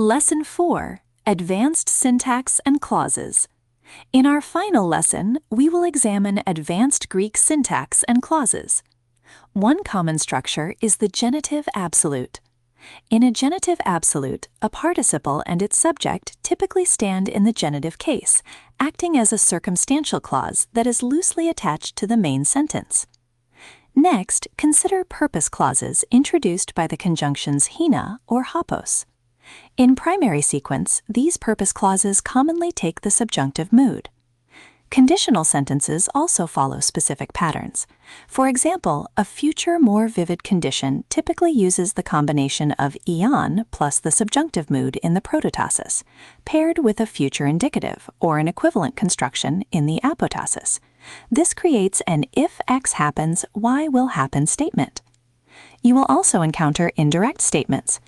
Lesson 4, Advanced Syntax and Clauses. In our final lesson, we will examine advanced Greek syntax and clauses. One common structure is the genitive absolute. In a genitive absolute, a participle and its subject typically stand in the genitive case, acting as a circumstantial clause that is loosely attached to the main sentence. Next, consider purpose clauses introduced by the conjunctions hina or hopos. In primary sequence, these purpose clauses commonly take the subjunctive mood. Conditional sentences also follow specific patterns. For example, a future more vivid condition typically uses the combination of ion plus the subjunctive mood in the prototasis, paired with a future indicative or an equivalent construction in the apotasis. This creates an if X happens, Y will happen statement. You will also encounter indirect statements.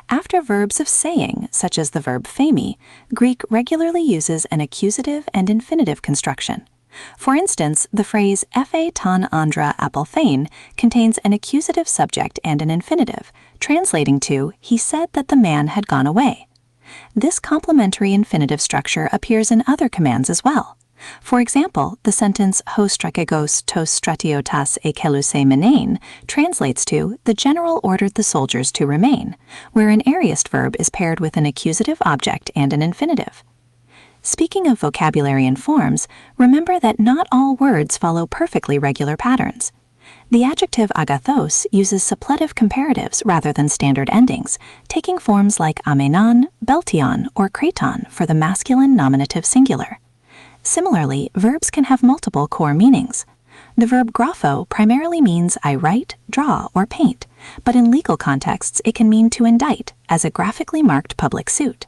After verbs of saying, such as the verb phemi, Greek regularly uses an accusative and infinitive construction. For instance, the phrase "Ephe ton andra apelthein" contains an accusative subject and an infinitive, translating to "he said that the man had gone away." This complementary infinitive structure appears in other commands as well. For example, the sentence "Ho strakegos tos stratiotas ekeluse menein" translates to "the general ordered the soldiers to remain," where an aorist verb is paired with an accusative object and an infinitive. Speaking of vocabulary and forms, remember that not all words follow perfectly regular patterns. The adjective agathos uses suppletive comparatives rather than standard endings, taking forms like amenon, beltion, or kraton for the masculine nominative singular. Similarly, verbs can have multiple core meanings. The verb grapho primarily means I write, draw, or paint, but in legal contexts it can mean to indict, as a graphically marked public suit.